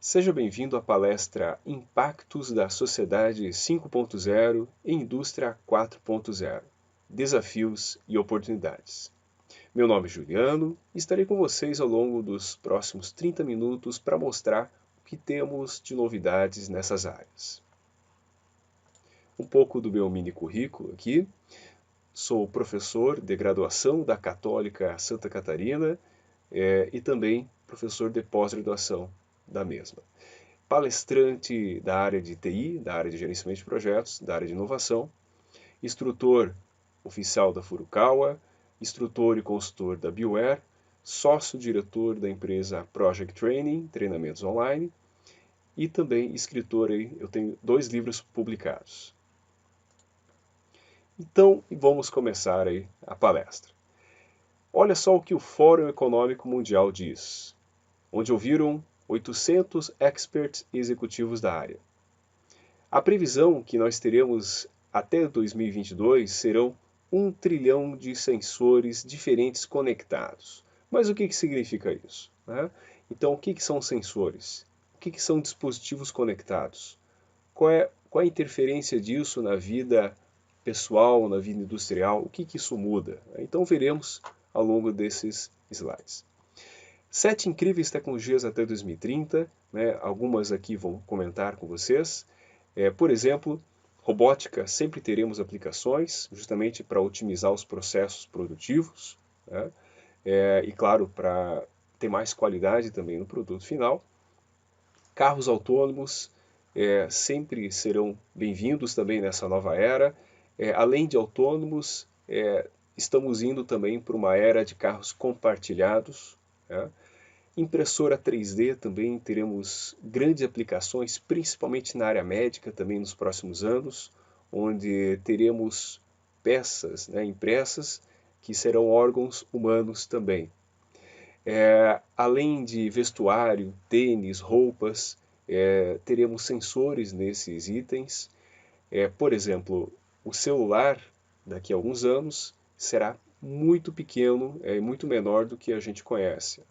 Seja bem-vindo à palestra Impactos da Sociedade 5.0 e Indústria 4.0, Desafios e Oportunidades. Meu nome é Juliano e estarei com vocês ao longo dos próximos 30 minutos para mostrar o que temos de novidades nessas áreas. Um pouco do meu mini currículo aqui. Sou professor de graduação da Católica Santa Catarina e também professor de pós-graduação da mesma. Palestrante da área de TI, da área de gerenciamento de projetos, da área de inovação, instrutor oficial da Furukawa, instrutor e consultor da BioWare, sócio-diretor da empresa Project Training, treinamentos online, e também escritor, eu tenho 2 livros publicados. Então, vamos começar aí a palestra. Olha só o que o Fórum Econômico Mundial diz, onde ouviram 800 experts e executivos da área. A previsão que nós teremos até 2022 serão 1 trilhão de sensores diferentes conectados. Mas o que significa isso? Então, o que são sensores? O que são dispositivos conectados? Qual é a interferência disso na vida pessoal, na vida industrial? O que isso muda? Então, veremos ao longo desses slides. 7 incríveis tecnologias até 2030, algumas aqui vou comentar com vocês. Por exemplo, robótica, sempre teremos aplicações, justamente para otimizar os processos produtivos, e claro, para ter mais qualidade também no produto final. Carros autônomos sempre serão bem-vindos também nessa nova era. Além de autônomos, estamos indo também para uma era de carros compartilhados. Impressora 3D também teremos grandes aplicações, principalmente na área médica também nos próximos anos, onde teremos peças impressas que serão órgãos humanos também. Além de vestuário, tênis, roupas, teremos sensores nesses itens. Por exemplo, o celular, daqui a alguns anos, será muito pequeno, muito menor do que a gente conhece.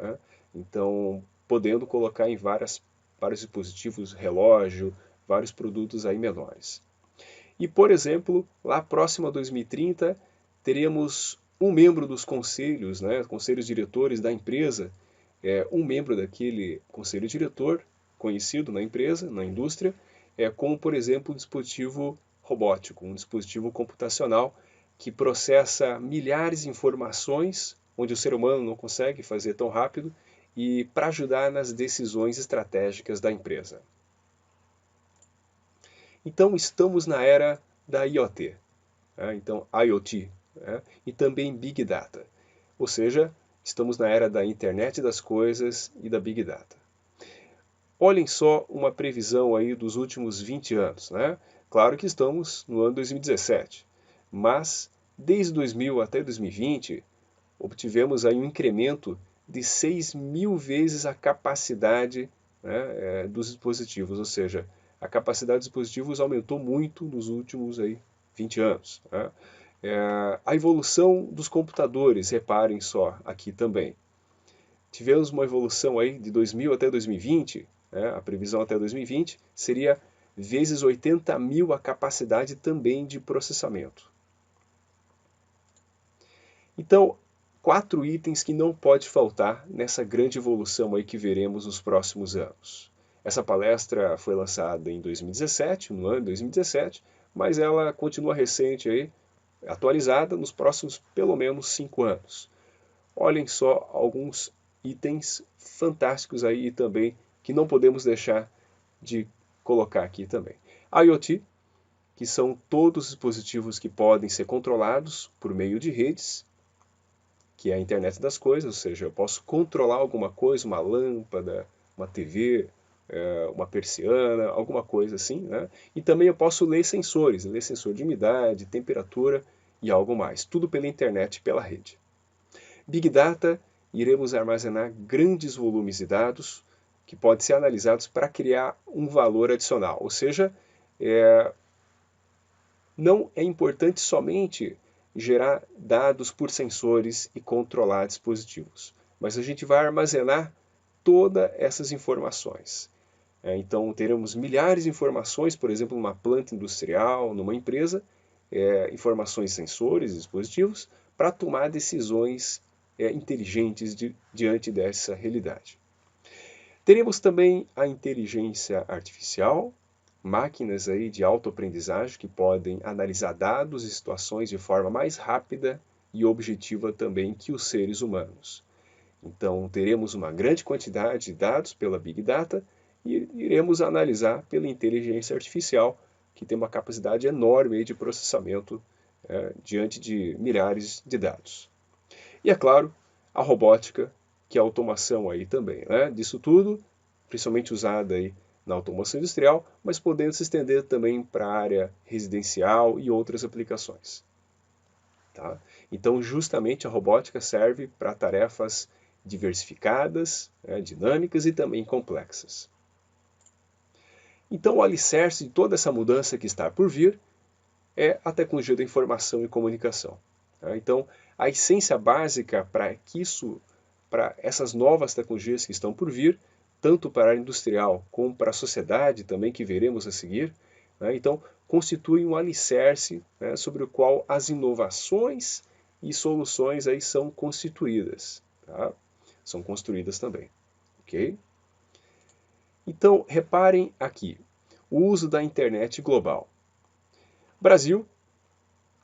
Então, podendo colocar em vários dispositivos, relógio, vários produtos aí menores. E, por exemplo, lá próximo a 2030, teremos um membro dos conselhos, conselhos diretores da empresa, um membro daquele conselho diretor, conhecido na empresa, na indústria, como, por exemplo, um dispositivo robótico, um dispositivo computacional que processa milhares de informações, onde o ser humano não consegue fazer tão rápido, e para ajudar nas decisões estratégicas da empresa. Então, estamos na era da IoT, então IoT, e também Big Data, ou seja, estamos na era da internet das coisas e da Big Data. Olhem só uma previsão aí dos últimos 20 anos. Claro que estamos no ano 2017, mas desde 2000 até 2020, obtivemos aí um incremento de 6.000 vezes a capacidade dos dispositivos, ou seja, a capacidade dos dispositivos aumentou muito nos últimos 20 anos. A evolução dos computadores, reparem só aqui também. Tivemos uma evolução aí de 2000 até 2020, a previsão até 2020 seria vezes 80.000 a capacidade também de processamento. Então, 4 itens que não pode faltar nessa grande evolução aí que veremos nos próximos anos. Essa palestra foi lançada em 2017, no ano de 2017, mas ela continua recente aí, atualizada nos próximos pelo menos 5 anos. Olhem só alguns itens fantásticos aí e também que não podemos deixar de colocar aqui também. IoT, que são todos os dispositivos que podem ser controlados por meio de redes, que é a internet das coisas, ou seja, eu posso controlar alguma coisa, uma lâmpada, uma TV, uma persiana, alguma coisa assim, E também eu posso ler sensor de umidade, temperatura e algo mais, tudo pela internet, pela rede. Big Data, iremos armazenar grandes volumes de dados que podem ser analisados para criar um valor adicional, ou seja, não é importante somente gerar dados por sensores e controlar dispositivos, mas a gente vai armazenar todas essas informações. Então, teremos milhares de informações, por exemplo, numa planta industrial, numa empresa, informações, sensores, dispositivos, para tomar decisões inteligentes diante dessa realidade. Teremos também a inteligência artificial, máquinas aí de autoaprendizagem que podem analisar dados e situações de forma mais rápida e objetiva também que os seres humanos. Então, teremos uma grande quantidade de dados pela Big Data e iremos analisar pela inteligência artificial, que tem uma capacidade enorme de processamento diante de milhares de dados. E, é claro, a robótica, que é a automação aí também, né, disso tudo, principalmente usada aí na automação industrial, mas podendo se estender também para a área residencial e outras aplicações. Tá? Então, justamente a robótica serve para tarefas diversificadas, dinâmicas e também complexas. Então, o alicerce de toda essa mudança que está por vir é a tecnologia da informação e comunicação. Tá? Então, a essência básica para essas novas tecnologias que estão por vir, tanto para a área industrial como para a sociedade também que veremos a seguir, né? Então, constitui um alicerce, né, sobre o qual as inovações e soluções aí são constituídas, tá? São construídas também, ok? Então, reparem aqui, o uso da internet global. Brasil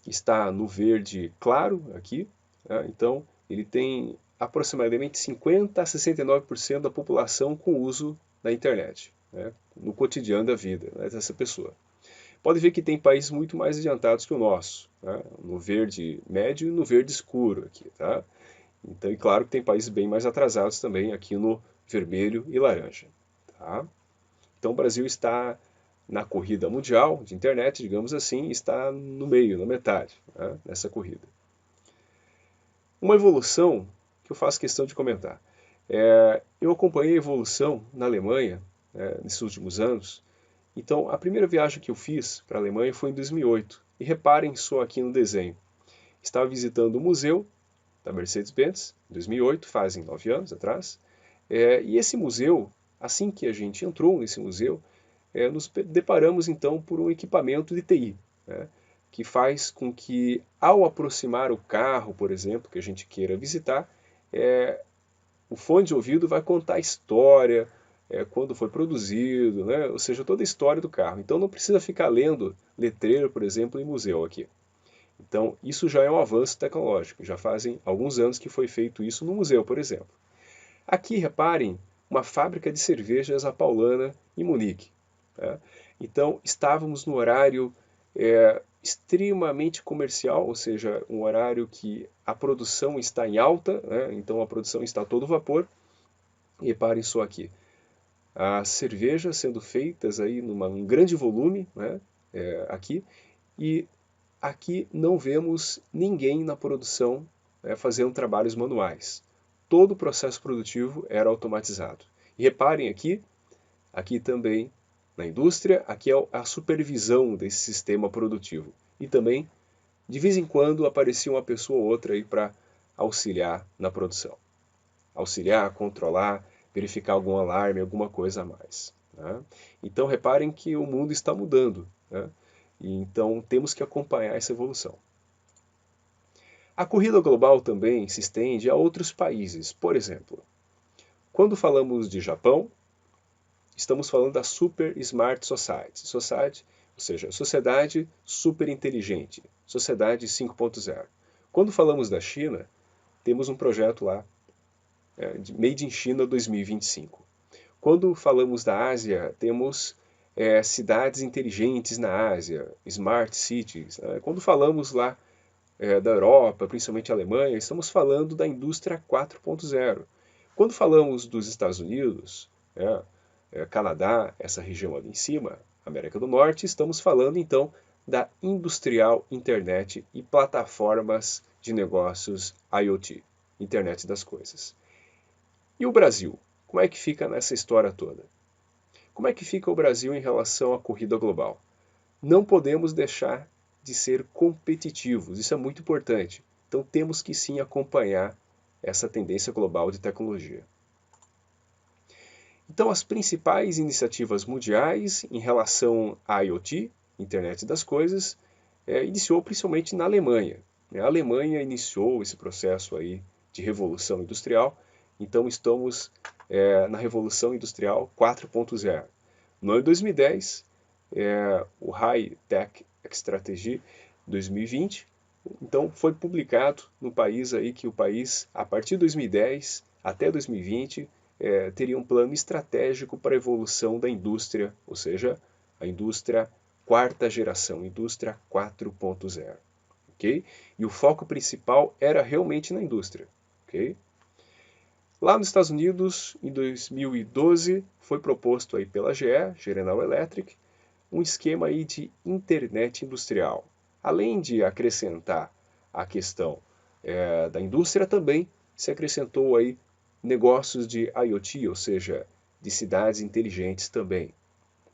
está no verde claro aqui, né? Então ele tem aproximadamente 50 a 69% da população com uso da internet, né, no cotidiano da vida, né, dessa pessoa. Pode ver que tem países muito mais adiantados que o nosso, né, no verde médio e no verde escuro aqui, tá? Então, e claro que tem países bem mais atrasados também aqui no vermelho e laranja, tá? Então o Brasil está na corrida mundial de internet, digamos assim, está no meio, na metade, né, nessa corrida. Uma evolução que eu faço questão de comentar. Eu acompanhei a evolução na Alemanha nesses últimos anos. Então, a primeira viagem que eu fiz para a Alemanha foi em 2008. E reparem só aqui no desenho. Estava visitando o museu da Mercedes-Benz, em 2008, fazem 9 anos atrás. E esse museu, assim que a gente entrou nesse museu, nos deparamos então por um equipamento de TI, né, que faz com que, ao aproximar o carro, por exemplo, que a gente queira visitar, o fone de ouvido vai contar a história, quando foi produzido, né, ou seja, toda a história do carro. Então não precisa ficar lendo letreiro, por exemplo, em museu aqui. Então isso já é um avanço tecnológico, já fazem alguns anos que foi feito isso no museu, por exemplo. Aqui, reparem, uma fábrica de cervejas a Paulana, em Munique. Tá? Então, estávamos no horário extremamente comercial, ou seja, um horário que a produção está em alta, né? Então a produção está a todo vapor. E reparem só aqui, as cervejas sendo feitas aí num grande volume, né? Aqui, e aqui não vemos ninguém na produção fazendo trabalhos manuais. Todo o processo produtivo era automatizado. E reparem aqui também na indústria, aqui é a supervisão desse sistema produtivo. E também, de vez em quando, aparecia uma pessoa ou outra aí para auxiliar na produção. Auxiliar, controlar, verificar algum alarme, alguma coisa a mais. Né? Então reparem que o mundo está mudando, né? E então temos que acompanhar essa evolução. A corrida global também se estende a outros países. Por exemplo, quando falamos de Japão, estamos falando da Super Smart Society. Society, ou seja, sociedade super inteligente, sociedade 5.0. Quando falamos da China, temos um projeto lá, de Made in China 2025. Quando falamos da Ásia, temos cidades inteligentes na Ásia, Smart Cities. Né? Quando falamos lá da Europa, principalmente a Alemanha, estamos falando da indústria 4.0. Quando falamos dos Estados Unidos, Canadá, essa região ali em cima, América do Norte, estamos falando então da industrial internet e plataformas de negócios IoT, Internet das Coisas. E o Brasil? Como é que fica nessa história toda? Como é que fica o Brasil em relação à corrida global? Não podemos deixar de ser competitivos, isso é muito importante. Então temos que sim acompanhar essa tendência global de tecnologia. Então, as principais iniciativas mundiais em relação à IoT, Internet das Coisas, iniciou principalmente na Alemanha. A Alemanha iniciou esse processo aí de revolução industrial, então estamos na Revolução Industrial 4.0. No ano de 2010, o High Tech Strategy 2020, então foi publicado no país aí que o país, a partir de 2010 até 2020, teria um plano estratégico para a evolução da indústria, ou seja, a indústria quarta geração, indústria 4.0, ok? E o foco principal era realmente na indústria, ok? Lá nos Estados Unidos, em 2012, foi proposto aí pela GE, General Electric, um esquema aí de internet industrial. Além de acrescentar a questão da indústria, também se acrescentou aí negócios de IoT, ou seja, de cidades inteligentes também,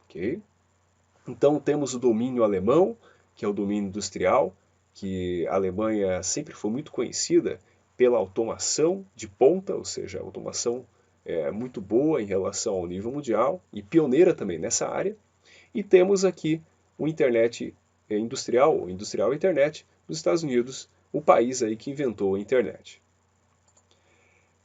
ok? Então temos o domínio alemão, que é o domínio industrial, que a Alemanha sempre foi muito conhecida pela automação de ponta, ou seja, automação muito boa em relação ao nível mundial e pioneira também nessa área. E temos aqui o internet industrial, industrial internet dos Estados Unidos, o país aí que inventou a internet.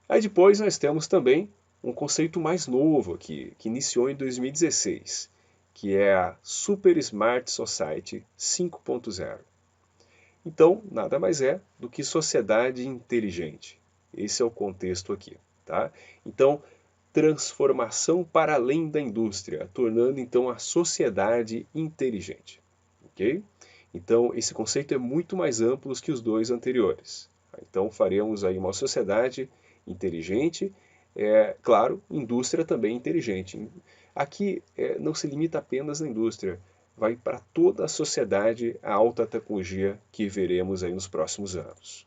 Aí depois nós temos também um conceito mais novo aqui, que iniciou em 2016, que é a Super Smart Society 5.0. Então, nada mais é do que sociedade inteligente. Esse é o contexto aqui, tá? Então, transformação para além da indústria, tornando então a sociedade inteligente, ok? Então, esse conceito é muito mais amplo que os dois anteriores. Então, faremos aí uma sociedade inteligente, claro, indústria também inteligente. Aqui não se limita apenas à indústria, vai para toda a sociedade a alta tecnologia que veremos aí nos próximos anos.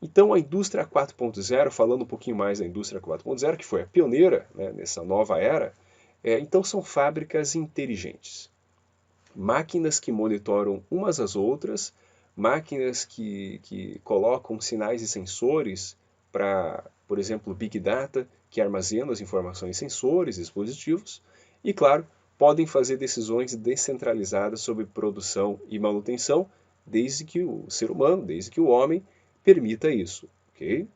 Então a indústria 4.0, falando um pouquinho mais da indústria 4.0, que foi a pioneira, né, nessa nova era, então são fábricas inteligentes. Máquinas que monitoram umas às outras, máquinas que colocam sinais e sensores para, por exemplo, Big Data, que armazena as informações em sensores, dispositivos, e, claro, podem fazer decisões descentralizadas sobre produção e manutenção, desde que o ser humano, desde que o homem, permita isso, ok?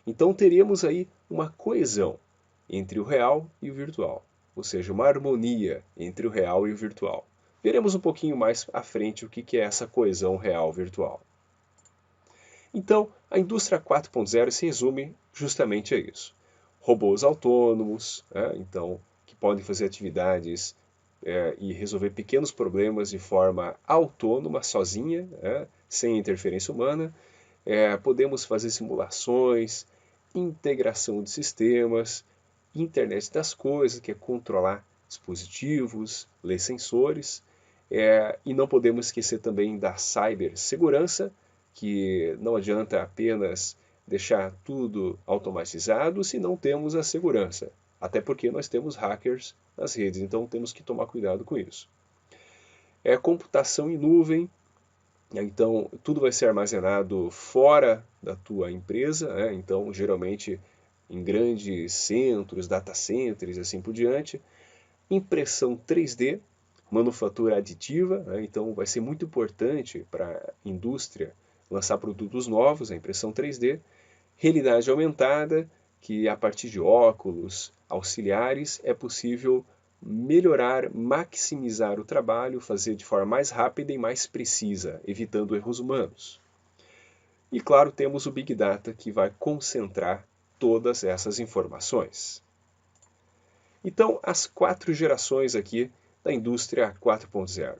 Então teríamos aí uma coesão entre o real e o virtual, ou seja, uma harmonia entre o real e o virtual. Veremos um pouquinho mais à frente o que é essa coesão real-virtual. Então, a indústria 4.0 se resume justamente a isso. Robôs autônomos, então, que podem fazer atividades e resolver pequenos problemas de forma autônoma, sozinha, sem interferência humana. Podemos fazer simulações, integração de sistemas, internet das coisas, que é controlar dispositivos, ler sensores, e não podemos esquecer também da cibersegurança, que não adianta apenas deixar tudo automatizado se não temos a segurança. Até porque nós temos hackers nas redes, então temos que tomar cuidado com isso. Computação em nuvem, então tudo vai ser armazenado fora da tua empresa, então geralmente em grandes centros, data centers e assim por diante. Impressão 3D, manufatura aditiva, então vai ser muito importante para a indústria lançar produtos novos, a impressão 3D. Realidade aumentada, que a partir de óculos auxiliares é possível melhorar, maximizar o trabalho, fazer de forma mais rápida e mais precisa, evitando erros humanos. E claro, temos o Big Data, que vai concentrar todas essas informações. Então, as 4 gerações aqui da indústria 4.0.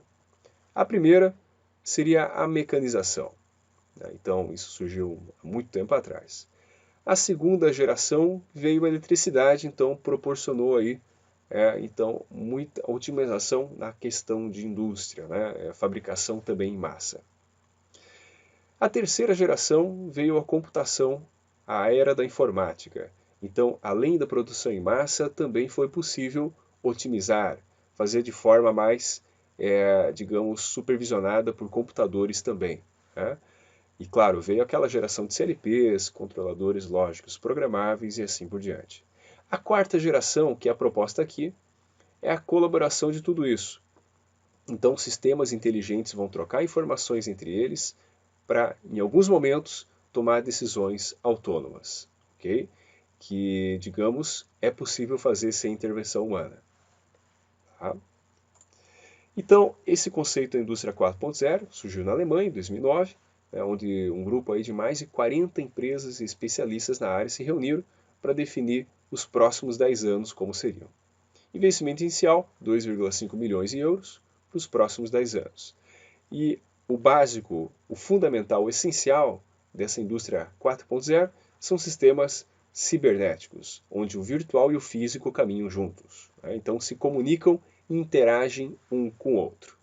A primeira seria a mecanização. Então, isso surgiu há muito tempo atrás. A segunda geração veio a eletricidade, então proporcionou aí então muita otimização na questão de indústria, fabricação também em massa. A terceira geração veio a computação, a era da informática. Então, além da produção em massa, também foi possível otimizar, fazer de forma mais, digamos, supervisionada por computadores também. E claro, veio aquela geração de CLPs, controladores lógicos programáveis e assim por diante. A quarta geração, que é a proposta aqui, é a colaboração de tudo isso. Então, sistemas inteligentes vão trocar informações entre eles para, em alguns momentos, tomar decisões autônomas, ok? Que, digamos, é possível fazer sem intervenção humana. Tá? Então, esse conceito da indústria 4.0 surgiu na Alemanha em 2009, né, onde um grupo aí de mais de 40 empresas e especialistas na área se reuniram para definir os próximos 10 anos como seriam. Investimento inicial, 2,5 milhões de euros para os próximos 10 anos. E o básico, o fundamental, o essencial dessa indústria 4.0 são sistemas cibernéticos, onde o virtual e o físico caminham juntos. Né? Então se comunicam e interagem um com o outro.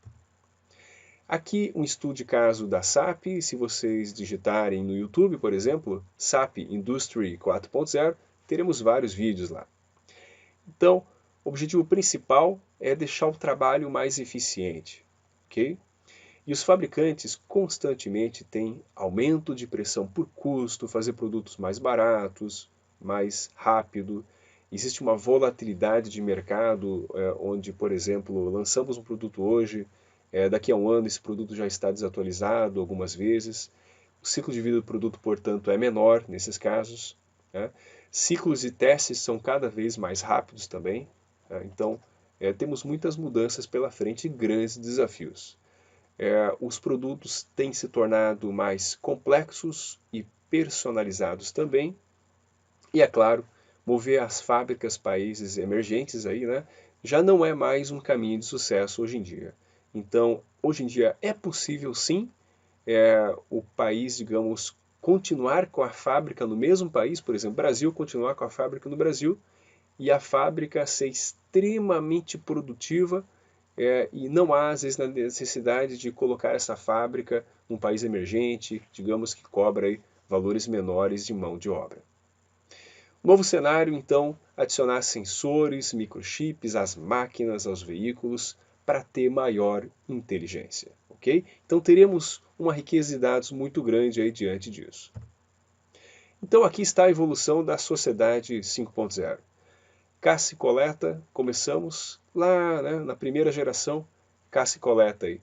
Aqui um estudo de caso da SAP, se vocês digitarem no YouTube, por exemplo, SAP Industry 4.0, teremos vários vídeos lá. Então, o objetivo principal é deixar o trabalho mais eficiente, ok? E os fabricantes constantemente têm aumento de pressão por custo, fazer produtos mais baratos, mais rápido. Existe uma volatilidade de mercado, onde, por exemplo, lançamos um produto hoje, daqui a um ano esse produto já está desatualizado algumas vezes. O ciclo de vida do produto, portanto, é menor nesses casos. Né? Ciclos de testes são cada vez mais rápidos também. Então, temos muitas mudanças pela frente e grandes desafios. Os produtos têm se tornado mais complexos e personalizados também. E é claro, mover as fábricas países emergentes aí, né, já não é mais um caminho de sucesso hoje em dia. Então, hoje em dia é possível sim o país, digamos, continuar com a fábrica no mesmo país, por exemplo, Brasil continuar com a fábrica no Brasil e a fábrica ser extremamente produtiva e não há, às vezes, a necessidade de colocar essa fábrica num país emergente, digamos que cobra aí valores menores de mão de obra. Novo cenário, então, adicionar sensores, microchips às máquinas, aos veículos, para ter maior inteligência, ok? Então teremos uma riqueza de dados muito grande aí diante disso. Então aqui está a evolução da sociedade 5.0. Caça e coleta, começamos lá, né, na primeira geração, caça e coleta aí.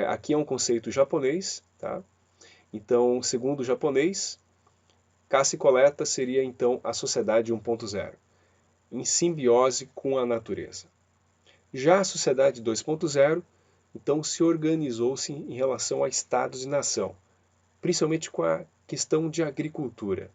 Aqui é um conceito japonês, tá? Então, segundo o japonês, caça e coleta seria então a sociedade 1.0, em simbiose com a natureza. Já a sociedade 2.0, então se organizou-se em relação a estados e nação, principalmente com a questão de agricultura.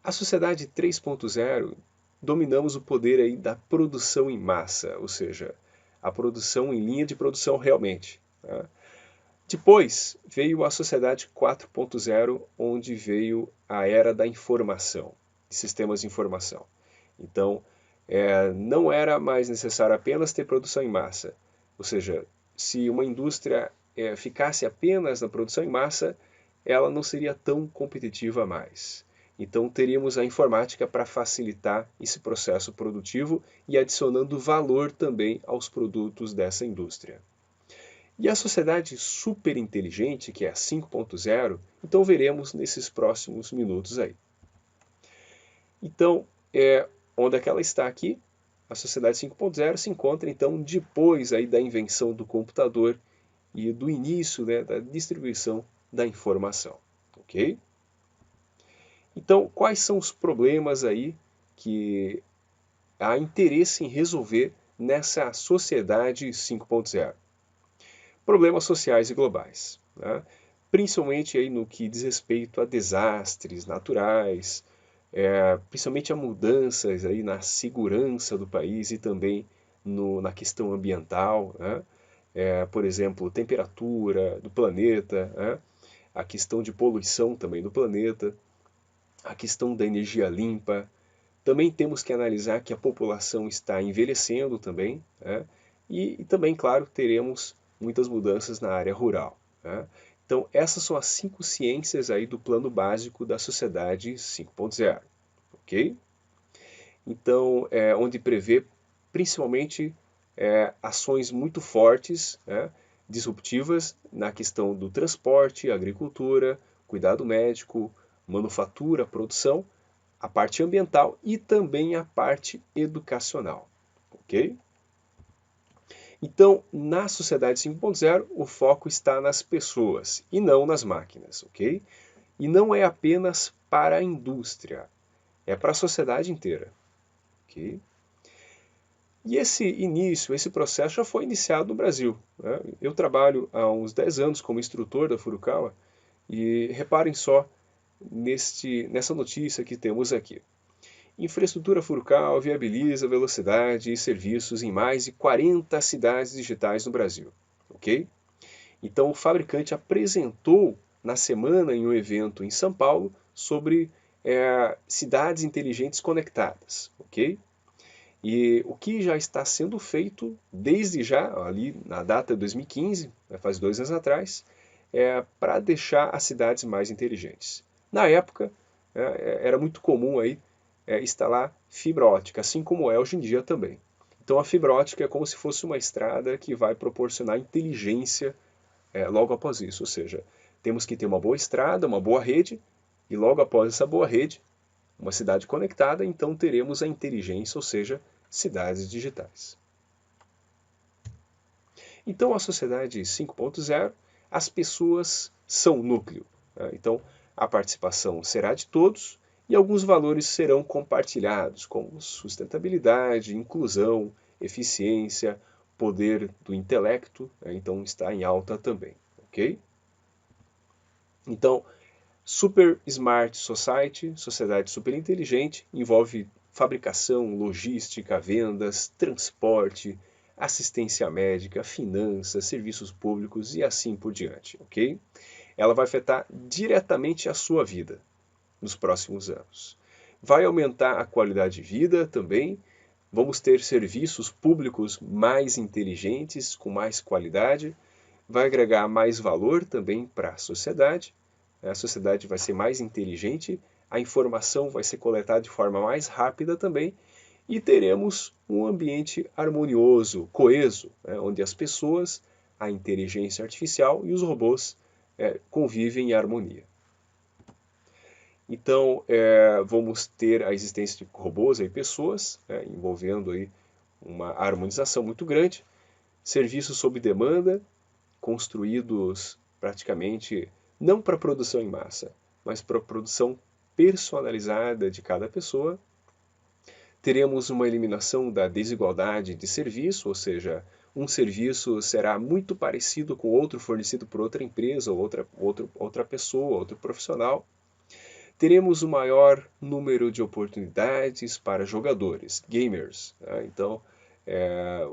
A sociedade 3.0, dominamos o poder aí da produção em massa, ou seja, a produção em linha de produção realmente. Tá? Depois veio a sociedade 4.0, onde veio a era da informação, de sistemas de informação. Então, não era mais necessário apenas ter produção em massa. Ou seja, se uma indústria ficasse apenas na produção em massa, ela não seria tão competitiva mais. Então teríamos a informática para facilitar esse processo produtivo e adicionando valor também aos produtos dessa indústria. E a sociedade superinteligente, que é a 5.0, então veremos nesses próximos minutos aí. Então, onde é que ela está aqui? A sociedade 5.0 se encontra então depois aí da invenção do computador e do início, né, da distribuição da informação, ok? Então, quais são os problemas aí que há interesse em resolver nessa sociedade 5.0? Problemas sociais e globais, né? Principalmente aí no que diz respeito a desastres naturais, principalmente a mudanças aí na segurança do país e também na questão ambiental, né? Por exemplo, temperatura do planeta, né? A questão de poluição também do planeta, a questão da energia limpa. Também temos que analisar que a população está envelhecendo também, né? E também, claro, teremos muitas mudanças na área rural, né? Então, essas são as 5 ciências aí do plano básico da sociedade 5.0, ok? Então, onde prevê principalmente ações muito fortes, né, disruptivas na questão do transporte, agricultura, cuidado médico, manufatura, produção, a parte ambiental e também a parte educacional, ok? Então, na sociedade 5.0, o foco está nas pessoas e não nas máquinas, ok? E não é apenas para a indústria, é para a sociedade inteira, ok? E esse início, esse processo já foi iniciado no Brasil, né? Eu trabalho há uns 10 anos como instrutor da Furukawa e reparem só nessa notícia que temos aqui. Infraestrutura Furukawa viabiliza velocidade e serviços em mais de 40 cidades digitais no Brasil, ok? Então o fabricante apresentou na semana em um evento em São Paulo sobre cidades inteligentes conectadas, ok? E o que já está sendo feito desde já, ali na data de 2015, faz 2 anos atrás, para deixar as cidades mais inteligentes. Na época, era muito comum aí instalar fibra ótica, assim como é hoje em dia também. Então a fibra ótica é como se fosse uma estrada que vai proporcionar inteligência logo após isso. Ou seja, temos que ter uma boa estrada, uma boa rede, e logo após essa boa rede, uma cidade conectada, então teremos a inteligência, ou seja, cidades digitais. Então a sociedade 5.0, as pessoas são o núcleo. Né? Então a participação será de todos e alguns valores serão compartilhados, como sustentabilidade, inclusão, eficiência, poder do intelecto, né? Então está em alta também, ok? Então, Super Smart Society, sociedade super inteligente, envolve fabricação, logística, vendas, transporte, assistência médica, finanças, serviços públicos e assim por diante, ok? Ela vai afetar diretamente a sua vida nos próximos anos. Vai aumentar a qualidade de vida também. Vamos ter serviços públicos mais inteligentes, com mais qualidade. Vai agregar mais valor também para a sociedade vai ser mais inteligente, a informação vai ser coletada de forma mais rápida também, e teremos um ambiente harmonioso, coeso, né, onde as pessoas, a inteligência artificial e os robôs convivem em harmonia. Então, vamos ter a existência de robôs e pessoas, envolvendo aí uma harmonização muito grande, serviços sob demanda, construídos praticamente não para produção em massa, mas para produção personalizada de cada pessoa. Teremos uma eliminação da desigualdade de serviço, ou seja, um serviço será muito parecido com outro fornecido por outra empresa, ou outra pessoa, outro profissional. Teremos um maior número de oportunidades para jogadores, gamers. Né? Então,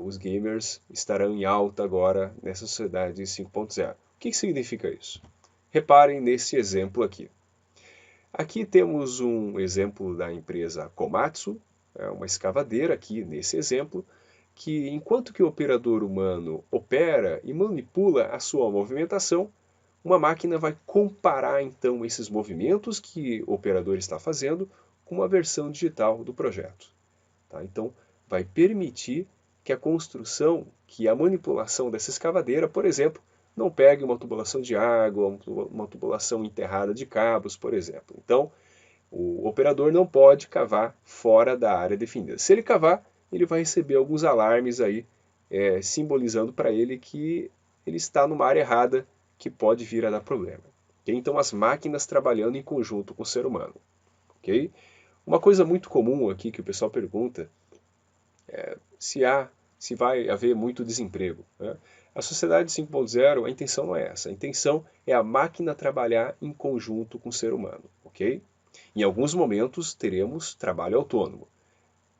os gamers estarão em alta agora nessa sociedade 5.0. O que significa isso? Reparem nesse exemplo aqui. Aqui temos um exemplo da empresa Komatsu, uma escavadeira aqui nesse exemplo, que enquanto que o operador humano opera e manipula a sua movimentação, uma máquina vai comparar então esses movimentos que o operador está fazendo com uma versão digital do projeto. Tá? Então, vai permitir que a construção, que a manipulação dessa escavadeira, por exemplo, não pegue uma tubulação de água, uma tubulação enterrada de cabos, por exemplo. Então, o operador não pode cavar fora da área definida. Se ele cavar, ele vai receber alguns alarmes aí, simbolizando para ele que ele está numa área errada, que pode vir a dar problema. Okay? Então, as máquinas trabalhando em conjunto com o ser humano. Okay? Uma coisa muito comum aqui que o pessoal pergunta é se vai haver muito desemprego. Né? A sociedade 5.0, a intenção não é essa. A intenção é a máquina trabalhar em conjunto com o ser humano. Okay? Em alguns momentos teremos trabalho autônomo,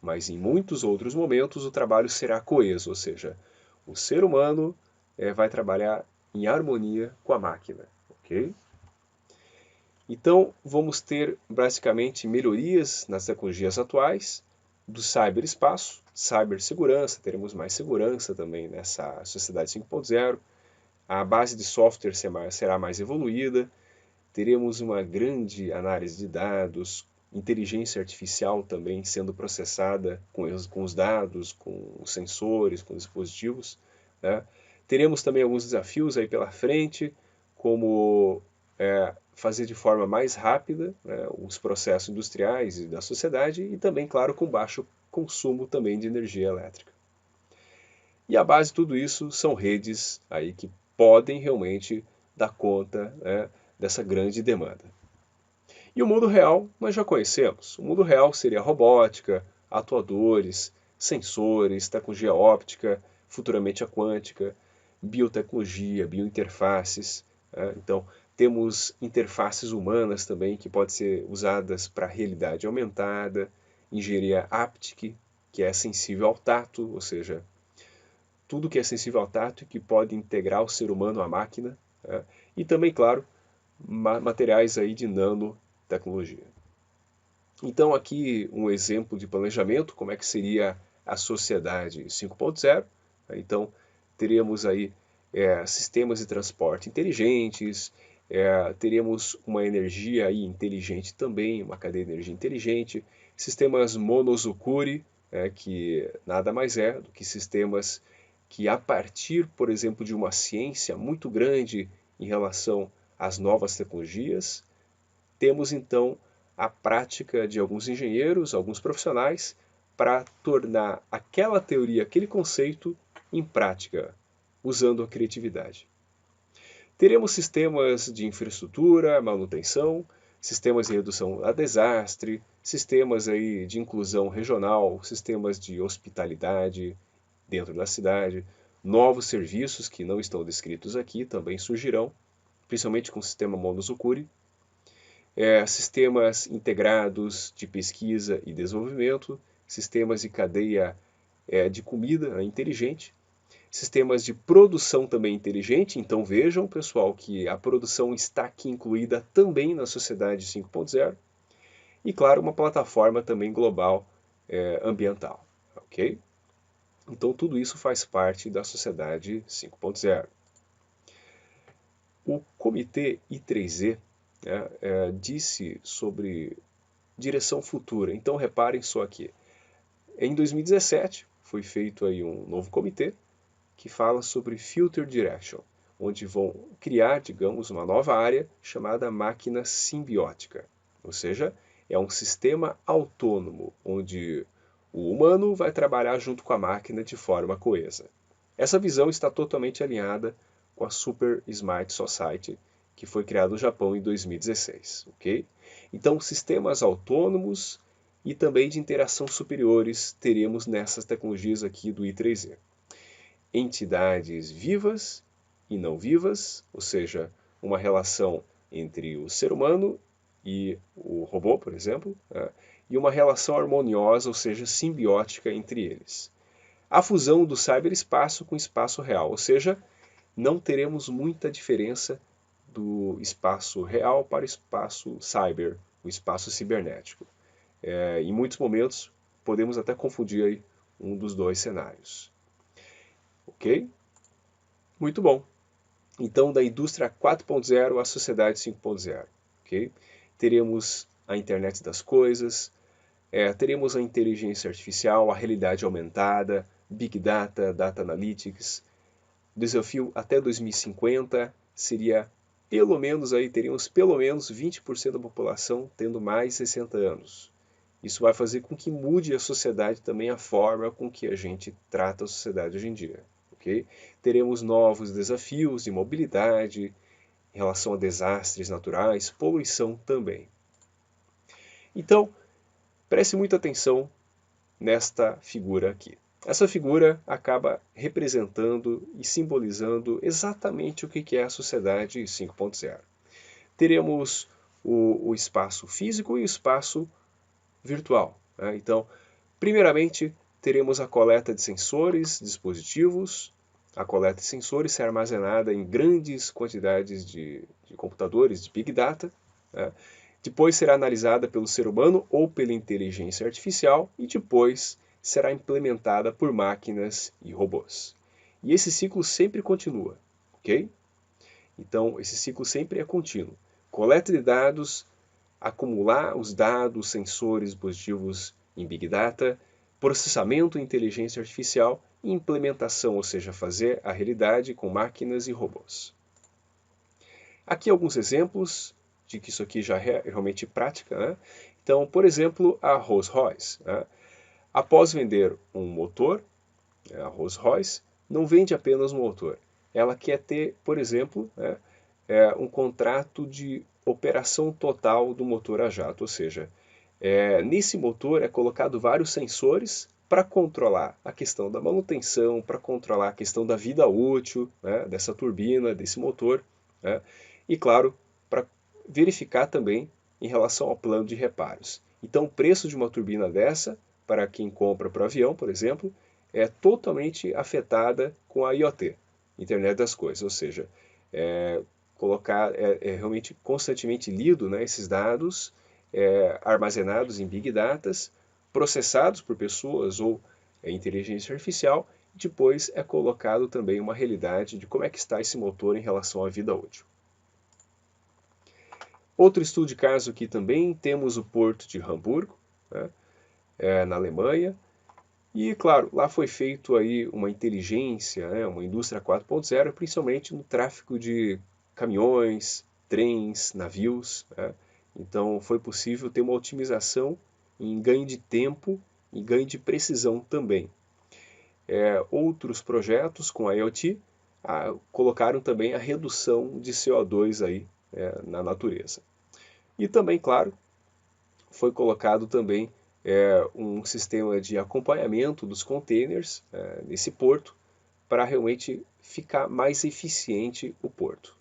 mas em muitos outros momentos o trabalho será coeso, ou seja, o ser humano vai trabalhar em harmonia com a máquina, ok? Então vamos ter basicamente melhorias nas tecnologias atuais do cyberespaço, cibersegurança, teremos mais segurança também nessa sociedade 5.0, a base de software será mais evoluída, teremos uma grande análise de dados, inteligência artificial também sendo processada com os dados, com os sensores, com os dispositivos. Né? Teremos também alguns desafios aí pela frente, como fazer de forma mais rápida, né, os processos industriais e da sociedade e também, claro, com baixo consumo também de energia elétrica. E a base de tudo isso são redes aí que podem realmente dar conta, né, dessa grande demanda. E o mundo real nós já conhecemos. O mundo real seria robótica, atuadores, sensores, tecnologia óptica, futuramente a quântica, biotecnologia, biointerfaces. Então, temos interfaces humanas também que podem ser usadas para realidade aumentada, engenharia haptic, que é sensível ao tato, ou seja, tudo que é sensível ao tato e que pode integrar o ser humano à máquina. E também, claro, materiais aí de nanotecnologia. Então aqui um exemplo de planejamento, como é que seria a sociedade 5.0. Então teríamos aí sistemas de transporte inteligentes, teríamos uma energia aí inteligente também, uma cadeia de energia inteligente, sistemas Monozukuri, que nada mais é do que sistemas que a partir, por exemplo, de uma ciência muito grande em relação às novas tecnologias, temos então a prática de alguns engenheiros, alguns profissionais, para tornar aquela teoria, aquele conceito em prática, usando a criatividade. Teremos sistemas de infraestrutura, manutenção, sistemas de redução a desastre, sistemas aí de inclusão regional, sistemas de hospitalidade dentro da cidade, novos serviços que não estão descritos aqui também surgirão, principalmente com o sistema Monozukuri, sistemas integrados de pesquisa e desenvolvimento, sistemas de cadeia de comida inteligente, sistemas de produção também inteligente. Então vejam, pessoal, que a produção está aqui incluída também na sociedade 5.0 e, claro, uma plataforma também global ambiental, ok? Então tudo isso faz parte da sociedade 5.0. O comitê I3E disse sobre direção futura. Então reparem só aqui. Em 2017 foi feito aí um novo comitê que fala sobre Future Direction, onde vão criar, digamos, uma nova área chamada máquina simbiótica. Ou seja, é um sistema autônomo, onde o humano vai trabalhar junto com a máquina de forma coesa. Essa visão está totalmente alinhada com a Super Smart Society, que foi criada no Japão em 2016, ok? Então, sistemas autônomos e também de interação superiores teremos nessas tecnologias aqui do I3E. Entidades vivas e não vivas, ou seja, uma relação entre o ser humano e o robô, por exemplo, e uma relação harmoniosa, ou seja, simbiótica entre eles. A fusão do cyberespaço com o espaço real, ou seja, não teremos muita diferença do espaço real para o espaço cyber, o espaço cibernético. Em muitos momentos, podemos até confundir aí um dos dois cenários. Ok? Muito bom. Então, da indústria 4.0 à sociedade 5.0. Ok? Teremos a internet das coisas, teremos a inteligência artificial, a realidade aumentada, Big Data, Data Analytics. O desafio até 2050 seria pelo menos aí teríamos pelo menos 20% da população tendo mais de 60 anos. Isso vai fazer com que mude a sociedade também, a forma com que a gente trata a sociedade hoje em dia. Okay? Teremos novos desafios de mobilidade, em relação a desastres naturais, poluição também. Então, preste muita atenção nesta figura aqui. Essa figura acaba representando e simbolizando exatamente o que é a sociedade 5.0. Teremos o espaço físico e o espaço virtual. Então, primeiramente, teremos a coleta de sensores, dispositivos. A coleta de sensores será armazenada em grandes quantidades de computadores, de Big Data. Depois será analisada pelo ser humano ou pela inteligência artificial e depois será implementada por máquinas e robôs. E esse ciclo sempre continua, ok? Então, esse ciclo sempre é contínuo. Coleta de dados, acumular os dados, sensores, dispositivos em Big Data, processamento e inteligência artificial e implementação, ou seja, fazer a realidade com máquinas e robôs. Aqui alguns exemplos de que isso aqui já é realmente prática, né? Então, por exemplo, a Rolls-Royce, né? Após vender um motor, a Rolls-Royce não vende apenas um motor. Ela quer ter, por exemplo, né, um contrato de operação total do motor a jato, ou seja, nesse motor é colocado vários sensores para controlar a questão da manutenção, para controlar a questão da vida útil, né, dessa turbina, desse motor, né, e claro, para verificar também em relação ao plano de reparos. Então, o preço de uma turbina dessa, para quem compra para o avião, por exemplo, é totalmente afetada com a IoT, Internet das Coisas, ou seja, realmente constantemente lido, né, esses dados armazenados em Big Datas, processados por pessoas ou inteligência artificial, e depois é colocado também uma realidade de como é que está esse motor em relação à vida útil. Outro estudo de caso aqui também, temos o porto de Hamburgo, né, na Alemanha, e claro, lá foi feito aí uma inteligência, né, uma indústria 4.0, principalmente no tráfego de caminhões, trens, navios, né? Então foi possível ter uma otimização em ganho de tempo e ganho de precisão também. Outros projetos com a IoT colocaram também a redução de CO2 aí, na natureza. E também, claro, foi colocado também um sistema de acompanhamento dos containers nesse porto para realmente ficar mais eficiente o porto.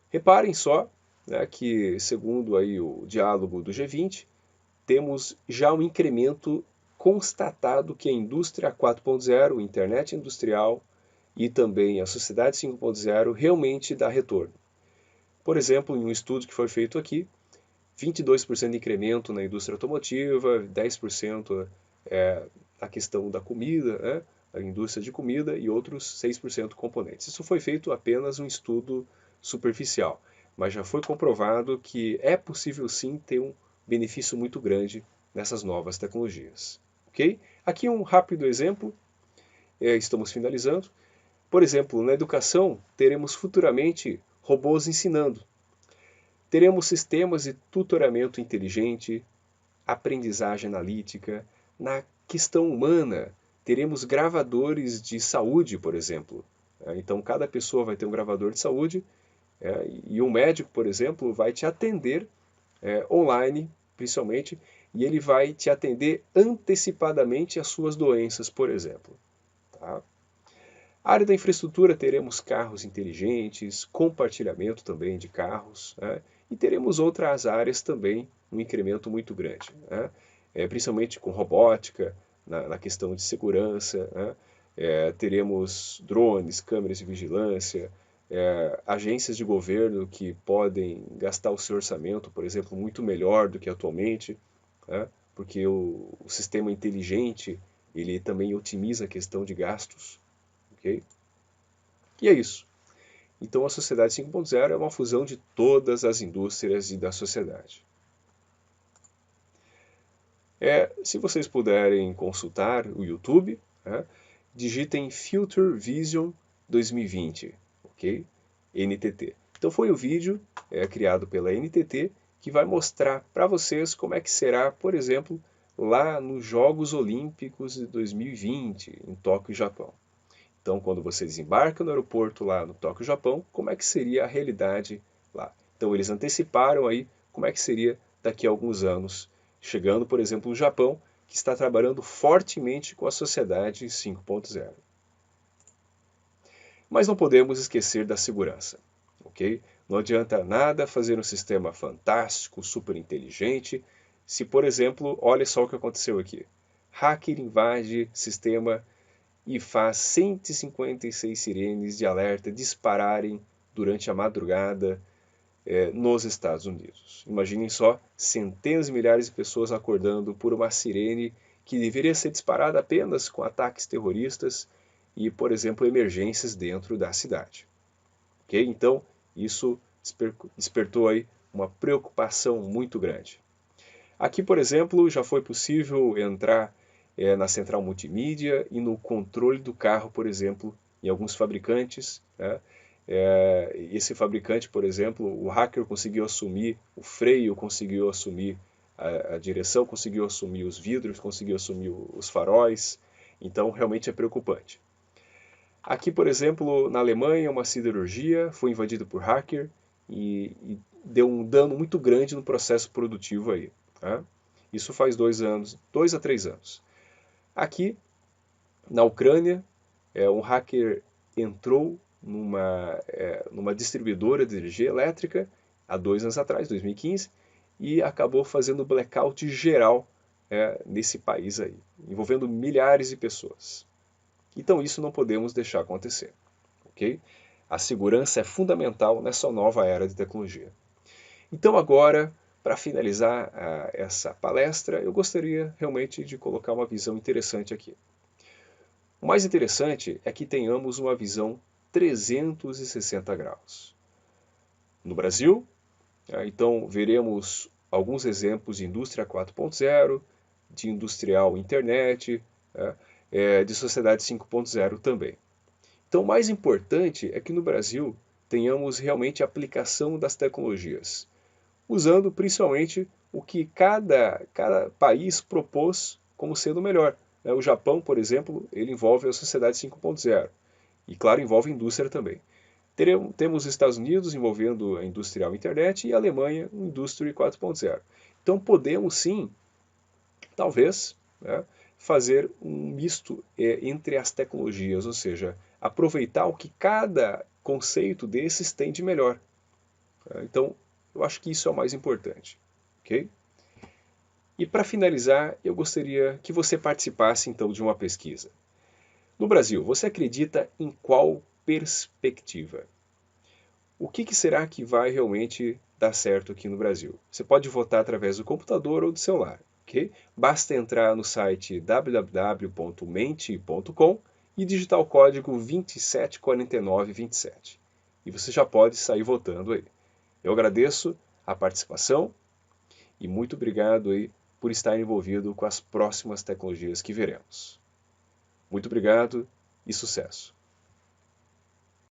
Reparem só, né, que, segundo aí o diálogo do G20, temos já um incremento constatado que a indústria 4.0, a internet industrial e também a sociedade 5.0 realmente dá retorno. Por exemplo, em um estudo que foi feito aqui, 22% de incremento na indústria automotiva, 10% a questão da comida, né, a indústria de comida e outros 6% componentes. Isso foi feito apenas um estudo superficial, mas já foi comprovado que é possível sim ter um benefício muito grande nessas novas tecnologias. Ok? Aqui um rápido exemplo, estamos finalizando. Por exemplo, na educação, teremos futuramente robôs ensinando. Teremos sistemas de tutoramento inteligente, aprendizagem analítica. Na questão humana, teremos gravadores de saúde, por exemplo. Então, cada pessoa vai ter um gravador de saúde e um médico, por exemplo, vai te atender online, principalmente, e ele vai te atender antecipadamente às suas doenças, por exemplo. Tá? A área da infraestrutura, teremos carros inteligentes, compartilhamento também de carros, né? E teremos outras áreas também, um incremento muito grande, né? Principalmente com robótica, na questão de segurança, né? Teremos drones, câmeras de vigilância, agências de governo que podem gastar o seu orçamento, por exemplo, muito melhor do que atualmente, né? Porque o sistema inteligente ele também otimiza a questão de gastos. Okay? E é isso. Então a sociedade 5.0 é uma fusão de todas as indústrias e da sociedade. Se vocês puderem consultar o YouTube, né, digitem Future Vision 2020, ok? NTT. Então foi o vídeo criado pela NTT que vai mostrar para vocês como é que será, por exemplo, lá nos Jogos Olímpicos de 2020, em Tóquio, Japão. Então, quando você desembarca no aeroporto lá no Tóquio, Japão, como é que seria a realidade lá? Então, eles anteciparam aí como é que seria daqui a alguns anos, chegando, por exemplo, no Japão, que está trabalhando fortemente com a sociedade 5.0. Mas não podemos esquecer da segurança, ok? Não adianta nada fazer um sistema fantástico, super inteligente, se, por exemplo, olha só o que aconteceu aqui. Hacker invade sistema e faz 156 sirenes de alerta dispararem durante a madrugada nos Estados Unidos. Imaginem só, centenas de milhares de pessoas acordando por uma sirene que deveria ser disparada apenas com ataques terroristas e, por exemplo, emergências dentro da cidade. Okay? Então, isso despertou aí uma preocupação muito grande. Aqui, por exemplo, já foi possível entrar na central multimídia e no controle do carro, por exemplo, em alguns fabricantes, né? Esse fabricante, por exemplo, o hacker conseguiu assumir o freio, conseguiu assumir a direção, conseguiu assumir os vidros, conseguiu assumir os faróis. Então, realmente é preocupante. Aqui, por exemplo, na Alemanha, uma siderurgia foi invadida por hacker e deu um dano muito grande no processo produtivo aí. Tá? Isso faz 2 anos, 2 a 3 anos. Aqui, na Ucrânia, um hacker entrou numa distribuidora de energia elétrica há 2 anos atrás, 2015, e acabou fazendo blackout geral nesse país aí, envolvendo milhares de pessoas. Então isso não podemos deixar acontecer, ok? A segurança é fundamental nessa nova era de tecnologia. Então agora, para finalizar essa palestra, eu gostaria realmente de colocar uma visão interessante aqui. O mais interessante é que tenhamos uma visão 360 graus. No Brasil, então veremos alguns exemplos de indústria 4.0, de industrial internet, de sociedade 5.0 também. Então o mais importante é que no Brasil tenhamos realmente a aplicação das tecnologias, usando principalmente o que cada país propôs como sendo melhor. O Japão, por exemplo, ele envolve a sociedade 5.0 e, claro, envolve a indústria também. Temos os Estados Unidos envolvendo a industrial internet e a Alemanha, indústria 4.0. Então podemos sim, talvez, fazer um misto entre as tecnologias, ou seja, aproveitar o que cada conceito desses tem de melhor. Então, eu acho que isso é o mais importante, ok? E para finalizar, eu gostaria que você participasse então de uma pesquisa. No Brasil, você acredita em qual perspectiva? O que será que vai realmente dar certo aqui no Brasil? Você pode votar através do computador ou do celular, ok? Basta entrar no site www.mente.com e digitar o código 274927. E você já pode sair votando aí. Eu agradeço a participação e muito obrigado aí por estar envolvido com as próximas tecnologias que veremos. Muito obrigado e sucesso!